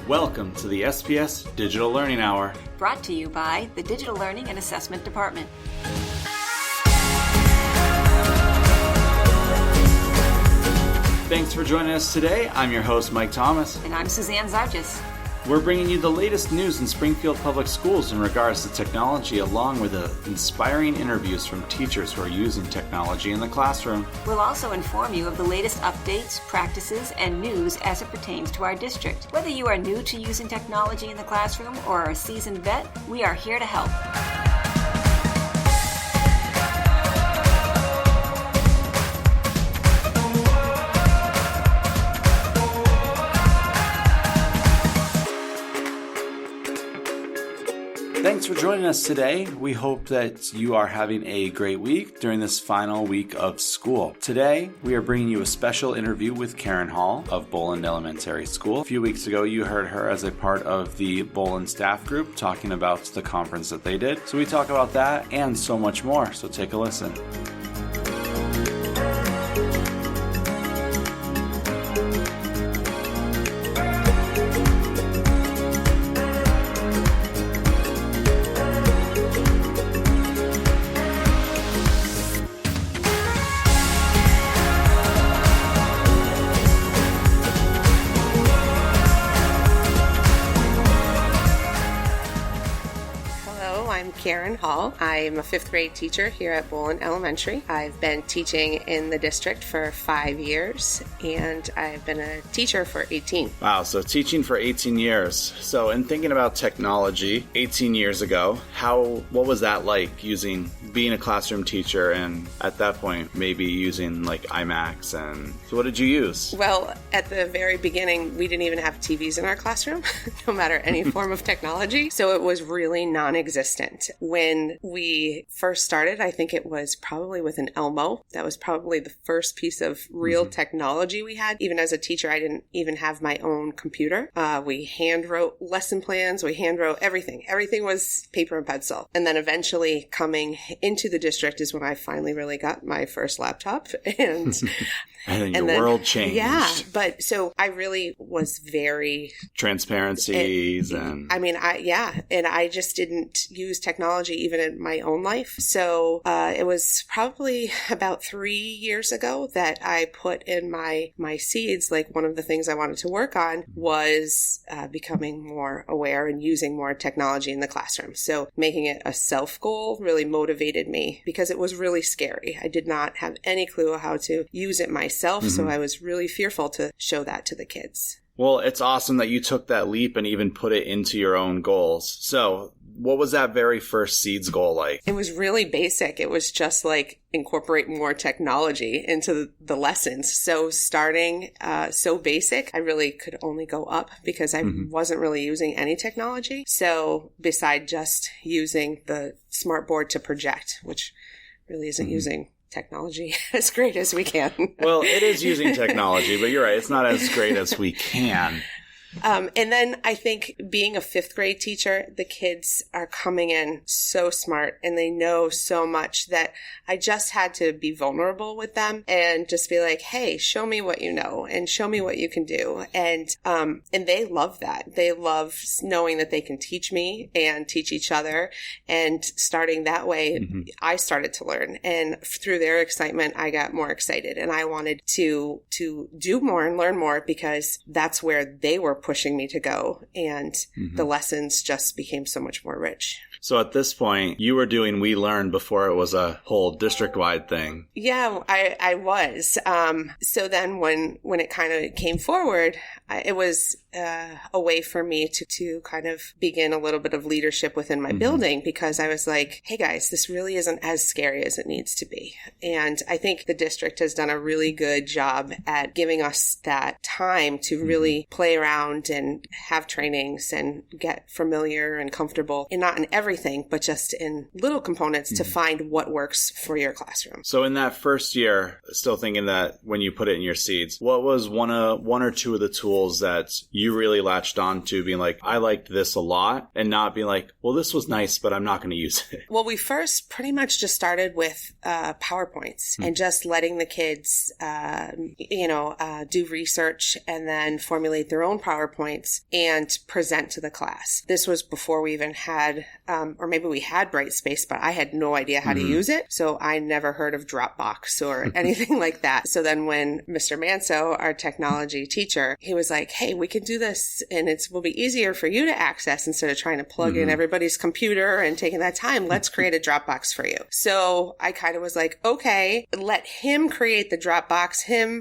Welcome to the SPS Digital Learning Hour. Brought to you by the Digital Learning and Assessment Department. Thanks for joining us today. I'm your host, Mike Thomas. And I'm Suzanne Zargis. We're bringing you the latest news in Springfield Public Schools in regards to technology, along with inspiring interviews from teachers who are using technology in the classroom. We'll also inform you of the latest updates, practices, and news as it pertains to our district. Whether you are new to using technology in the classroom or are a seasoned vet, we are here to help. Thanks for joining us today. We hope that you are having a great week during this final week of school. Today, we are bringing you a special interview with Karen Hall of Boland Elementary School. A few weeks ago, you heard her as a part of the Boland staff group talking about the conference that they did. So we talk about that and so much more. So take a listen. Karen Hall. I'm a fifth grade teacher here at Boland Elementary. I've been teaching in the district for 5 years, and I've been a teacher for 18. Wow, so teaching for 18 years. So in thinking about technology 18 years ago, what was that like being a classroom teacher and at that point maybe using like iMacs, and so what did you use? Well, at the very beginning, we didn't even have TVs in our classroom, no matter any form of technology. So it was really non-existent. When we first started, I think it was probably with an Elmo. That was probably the first piece of real technology we had. Even as a teacher, I didn't even have my own computer. We hand wrote lesson plans. We hand wrote everything. Everything was paper and pencil. And then eventually coming into the district is when I finally really got my first laptop. And and then world changed. Yeah, but so I really was very... Transparencies and I just didn't use technology even in my own life. So it was probably about 3 years ago that I put in my seeds, like one of the things I wanted to work on was becoming more aware and using more technology in the classroom. So making it a self goal really motivated me because it was really scary. I did not have any clue how to use it myself, so I was really fearful to show that to the kids. Well, it's awesome that you took that leap and even put it into your own goals. So what was that very first seeds goal like? It was really basic. It was just like incorporate more technology into the lessons. So starting so basic, I really could only go up because I wasn't really using any technology. So beside just using the smart board to project, which really isn't using technology as great as we can. Well, it is using technology, but you're right. It's not as great as we can. And then I think being a fifth grade teacher, the kids are coming in so smart and they know so much that I just had to be vulnerable with them and just be like, hey, show me what you know and show me what you can do. And they love that. They love knowing that they can teach me and teach each other. And starting that way, I started to learn. And through their excitement, I got more excited and I wanted to do more and learn more because that's where they were pushing me to go. And the lessons just became so much more rich. So at this point, you were doing We Learn before it was a whole district-wide thing. Yeah, I was. So then when it kind of came forward, it was a way for me to kind of begin a little bit of leadership within my building because I was like, hey guys, this really isn't as scary as it needs to be. And I think the district has done a really good job at giving us that time to really play around and have trainings and get familiar and comfortable, and not in every everything, but just in little components to find what works for your classroom. So in that first year, still thinking that when you put it in your seeds, what was one or two of the tools that you really latched on to, being like, I liked this a lot, and not being like, well, this was nice, but I'm not going to use it? Well, we first pretty much just started with PowerPoints and just letting the kids, do research and then formulate their own PowerPoints and present to the class. This was before we even had, or maybe we had Brightspace, but I had no idea how to use it. So I never heard of Dropbox or anything like that. So then when Mr. Manso, our technology teacher, he was like, hey, we can do this and it will be easier for you to access instead of trying to plug in everybody's computer and taking that time. Let's create a Dropbox for you. So I kind of was like, okay, let him create the Dropbox.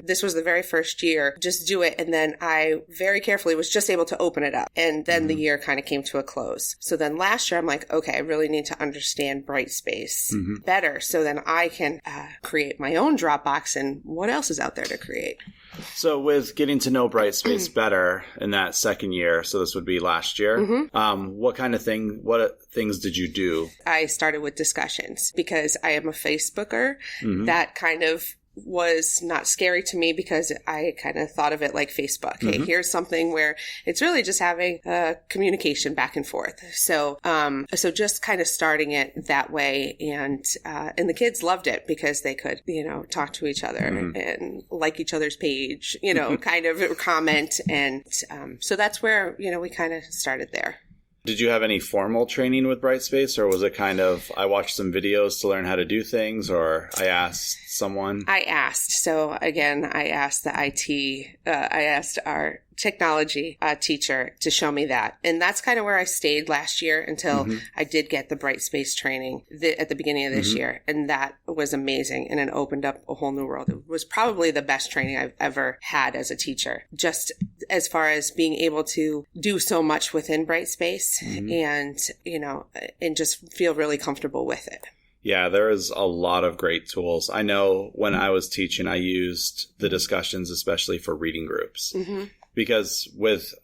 This was the very first year, just do it. And then I very carefully was just able to open it up. And then the year kind of came to a close. So then last year, I'm like, okay, I really need to understand Brightspace better. So then I can create my own Dropbox and what else is out there to create. So with getting to know Brightspace better in that second year, so this would be last year, what things did you do? I started with discussions because I am a Facebooker. That kind of was not scary to me because I kind of thought of it like Facebook. Hey, here's something where it's really just having communication back and forth. So just kind of starting it that way, and the kids loved it because they could, talk to each other and like each other's page, kind of comment, and so that's where we kind of started there. Did you have any formal training with Brightspace, or was it kind of, I watched some videos to learn how to do things, or I asked someone? I asked. So again, I asked I asked our technology teacher to show me that. And that's kind of where I stayed last year until I did get the Brightspace training at the beginning of this year. And that was amazing. And it opened up a whole new world. It was probably the best training I've ever had as a teacher, just as far as being able to do so much within Brightspace and just feel really comfortable with it. Yeah, there is a lot of great tools. I know when I was teaching, I used the discussions, especially for reading groups. Because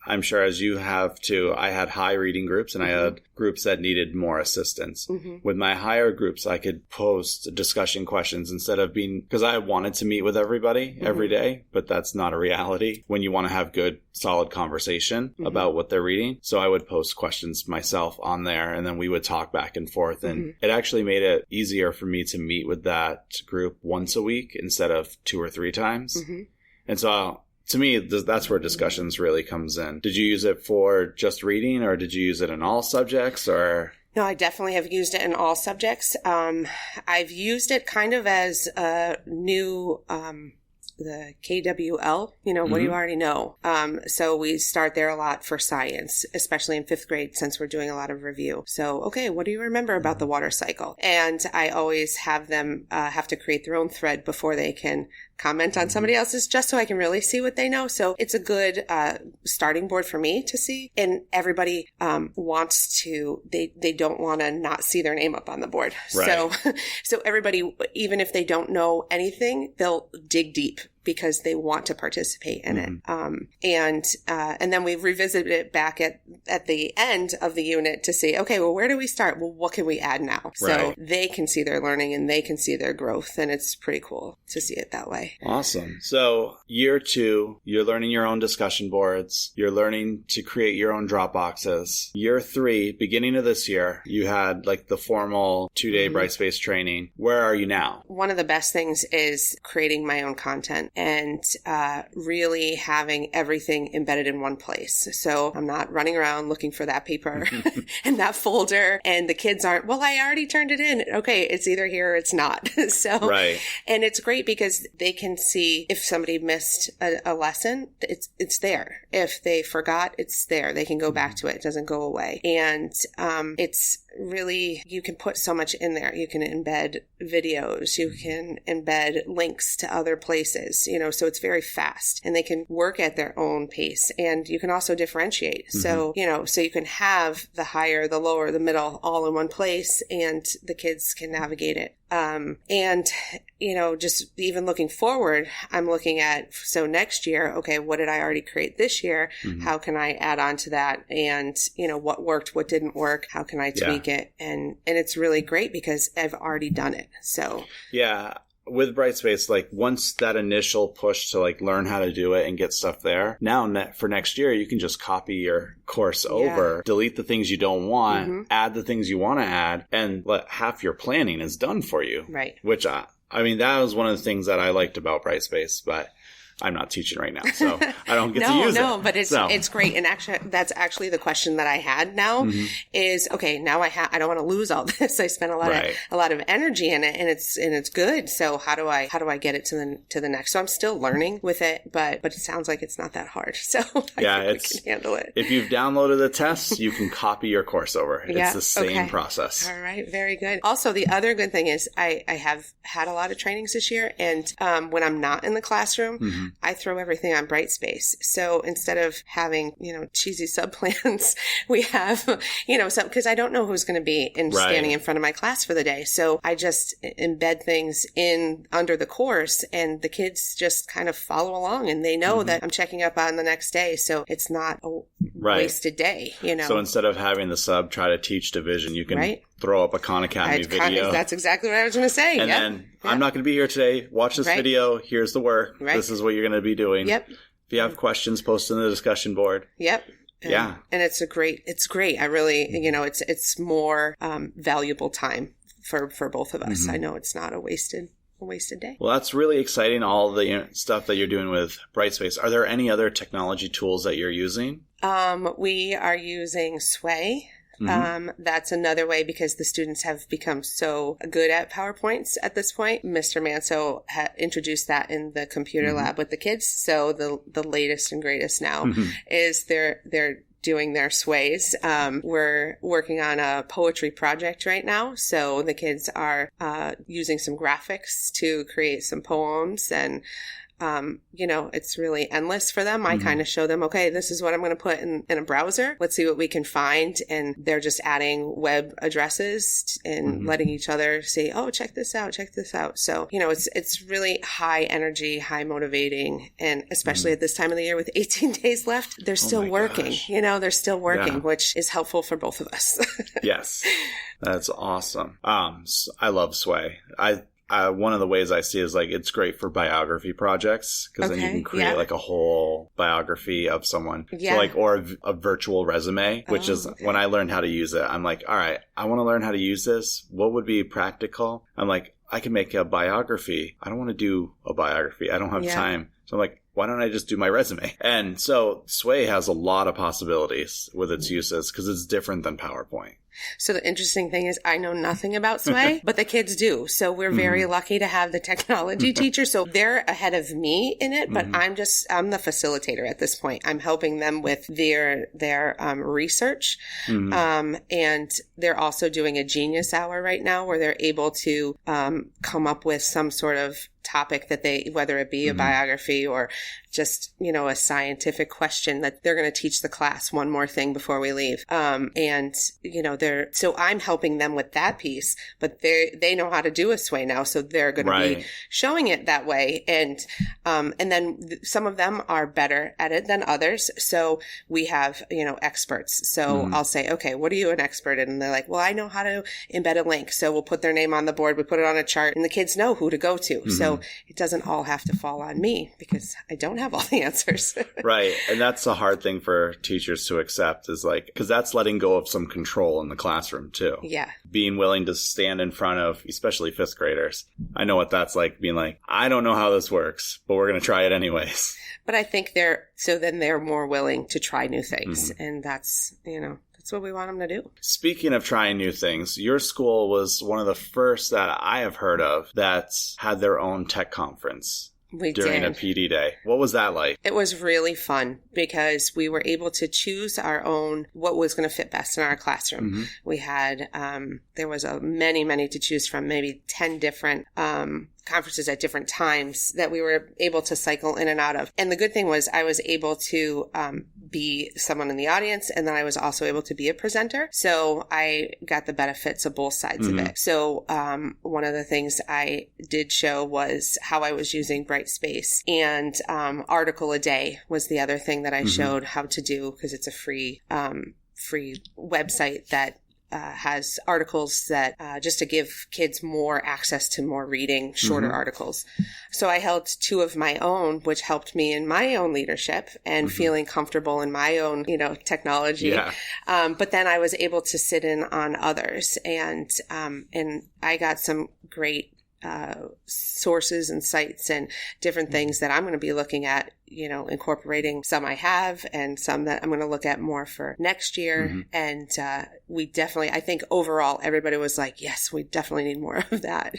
I'm sure as you have too, I had high reading groups and I had groups that needed more assistance. With my higher groups, I could post discussion questions instead of because I wanted to meet with everybody every day, but that's not a reality when you want to have good, solid conversation about what they're reading. So I would post questions myself on there, and then we would talk back and forth. And it actually made it easier for me to meet with that group once a week instead of 2 or 3 times. And so to me, that's where discussions really comes in. Did you use it for just reading, or did you use it in all subjects, or? No, I definitely have used it in all subjects. I've used it kind of as a new, the KWL, what do you already know? So we start there a lot for science, especially in 5th grade, since we're doing a lot of review. So, okay, what do you remember about the water cycle? And I always have them have to create their own thread before they can comment on somebody else's, just so I can really see what they know. So it's a good starting board for me to see. And everybody wants to, they don't want to not see their name up on the board. Right. So everybody, even if they don't know anything, they'll dig deep because they want to participate in it. And then we revisited it back at the end of the unit to see, okay, well, where do we start? Well, what can we add now? So they can see their learning and they can see their growth. And it's pretty cool to see it that way. Awesome. So year 2, you're learning your own discussion boards. You're learning to create your own Dropboxes. Year 3, beginning of this year, you had like the formal 2-day Brightspace training. Where are you now? One of the best things is creating my own content and really having everything embedded in one place. So I'm not running around looking for that paper and that folder, and the kids aren't, well, I already turned it in. Okay, it's either here or it's not. And it's great because they can see if somebody missed a lesson, it's there. If they forgot, it's there. They can go back to it. It doesn't go away. And it's really, you can put so much in there. You can embed videos. You can embed links to other places, so it's very fast and they can work at their own pace. And you can also differentiate. So, so you can have the higher, the lower, the middle all in one place, and the kids can navigate it. And just even looking forward, I'm looking at, so next year, okay, what did I already create this year? How can I add on to that? And, what worked, what didn't work? How can I tweak it? And it's really great because I've already done it. So yeah. With Brightspace, like once that initial push to like learn how to do it and get stuff there, now for next year, you can just copy your course over, delete the things you don't want, add the things you want to add, and half your planning is done for you. Right. Which, that was one of the things that I liked about Brightspace, but I'm not teaching right now, so I don't get to use it. No, but it's great. And actually, that's actually the question that I had now is, okay, now I don't want to lose all this. I spent a lot of energy in it, and it's good. So how do I get it to the next? So I'm still learning with it, but it sounds like it's not that hard. So I think we can handle it. If you've downloaded the tests, you can copy your course over. It's the same process. All right, very good. Also, the other good thing is I have had a lot of trainings this year, and when I'm not in the classroom, I throw everything on Brightspace. So instead of having, cheesy sub-plans, we have, because I don't know who's going to be standing in front of my class for the day. So I just embed things under the course, and the kids just kind of follow along, and they know that I'm checking up on the next day. So it's not a wasted day, So instead of having the sub try to teach division, you can throw up a Khan Academy video. That's exactly what I was going to say. And then I'm not going to be here today. Watch this video. Here's the work. This is what you're going to be doing. Yep. If you have questions, post in the discussion board. Yep. And it's great. I really, it's more valuable time for both of us. I know it's not a wasted day. Well, that's really exciting, all the stuff that you're doing with Brightspace. Are there any other technology tools that you're using? We are using Sway. That's another way, because the students have become so good at PowerPoints at this point. Mr. Manso introduced that in the computer lab with the kids. So the latest and greatest now is they're doing their sways. We're working on a poetry project right now. So the kids are using some graphics to create some poems, and it's really endless for them. I kind of show them, okay, this is what I'm going to put in a browser. Let's see what we can find. And they're just adding web addresses and letting each other say, oh, check this out. So, it's really high energy, high motivating. And especially at this time of the year with 18 days left, they're still working, they're still working, which is helpful for both of us. Yes. That's awesome. I love Sway. One of the ways I see is it's great for biography projects, because then you can create a whole biography of someone. So or a virtual resume, which is when I learned how to use it, I'm like, all right, I want to learn how to use this. What would be practical? I'm like, I can make a biography. I don't want to do a biography. I don't have time. So I'm like, why don't I just do my resume? And so Sway has a lot of possibilities with its uses, because it's different than PowerPoint. So the interesting thing is I know nothing about Sway, but the kids do. So we're very lucky to have the technology teacher. So they're ahead of me in it, but I'm the facilitator at this point. I'm helping them with their research. And they're also doing a genius hour right now, where they're able to come up with some sort of topic that whether it be a biography or just, a scientific question, that they're going to teach the class one more thing before we leave. So I'm helping them with that piece, but they know how to do a Sway now. So they're going to be showing it that way. And then some of them are better at it than others. So we have, experts. So I'll say, okay, what are you an expert in? And they're like, well, I know how to embed a link. So we'll put their name on the board. We put it on a chart, and the kids know who to go to. So it doesn't all have to fall on me, because I don't have all the answers. Right. And that's a hard thing for teachers to accept, is because that's letting go of some control in the classroom too. Yeah. Being willing to stand in front of, especially fifth graders. I know what that's like, being like, I don't know how this works, but we're going to try it anyways. But I think they're more willing to try new things. And that's what we want them to do. Speaking of trying new things, your school was one of the first that I have heard of that had their own tech conference. During a PD day. What was that like? It was really fun, because we were able to choose our own, what was going to fit best in our classroom. We had, there was many to choose from, maybe 10 different conferences at different times that we were able to cycle in and out of. And the good thing was I was able to be someone in the audience, and then I was also able to be a presenter. So I got the benefits of both sides of it. So one of the things I did show was how I was using Brightspace, and article a day was the other thing that I showed how to do, because it's a free website that has articles that just to give kids more access to more reading, shorter articles. So I held 2 of my own, which helped me in my own leadership and feeling comfortable in my own, technology. Yeah. But then I was able to sit in on others, and I got some great sources and sites and different things that I'm going to be looking at, incorporating. Some I have, and some that I'm going to look at more for next year. And we definitely, I think overall, everybody was like, yes, we definitely need more of that.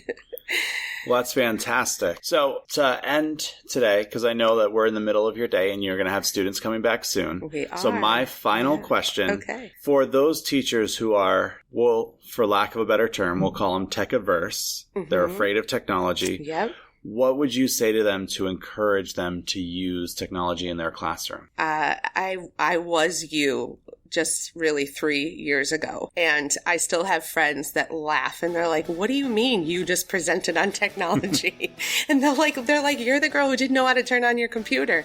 Well, that's fantastic. So to end today, because I know that we're in the middle of your day and you're going to have students coming back soon. We are. So my final question for those teachers who are, well, for lack of a better term, we'll call them tech averse. They're afraid of technology. Yep. What would you say to them to encourage them to use technology in their classroom? I was you just really 3 years ago. And I still have friends that laugh and they're like, what do you mean you just presented on technology? And they're like, you're the girl who didn't know how to turn on your computer.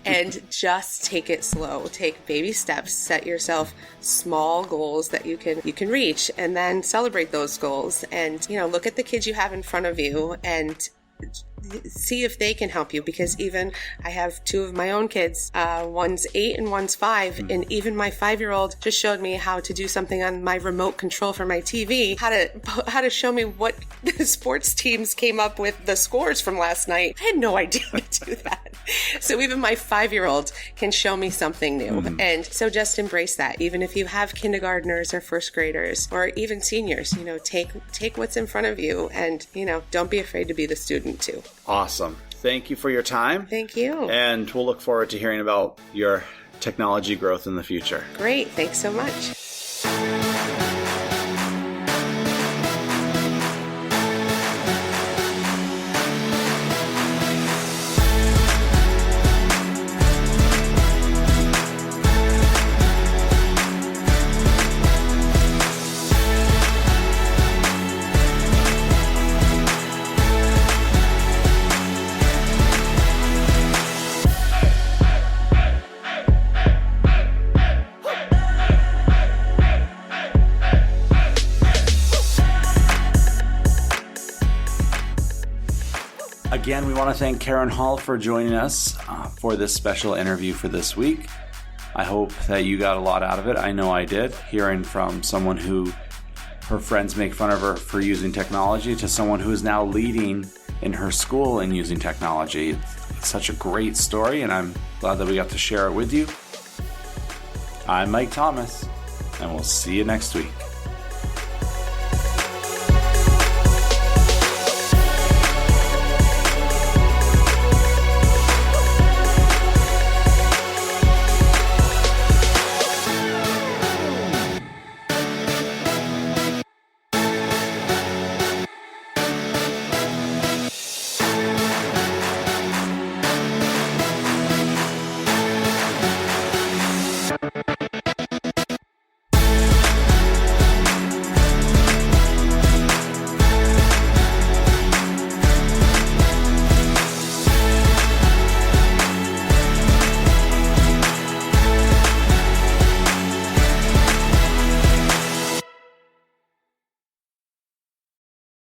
And just take it slow. Take baby steps. Set yourself small goals that you can reach, and then celebrate those goals. And, look at the kids you have in front of you and see if they can help you, because even I have 2 of my own kids, one's 8 and one's 5, and even my 5-year-old just showed me how to do something on my remote control for my TV, how to show me what the sports teams came up with the scores from last night. I had no idea how to do that. So even my 5-year-old can show me something new. And so just embrace that. Even if you have kindergartners or first graders or even seniors, take what's in front of you, and, don't be afraid to be the student too. Awesome. Thank you for your time. Thank you. And we'll look forward to hearing about your technology growth in the future. Great. Thanks so much. Again, we want to thank Karen Hall for joining us for this special interview for this week. I hope that you got a lot out of it. I know I did, hearing from someone who her friends make fun of her for using technology to someone who is now leading in her school in using technology. It's such a great story, and I'm glad that we got to share it with you. I'm Mike Thomas, and we'll see you next week.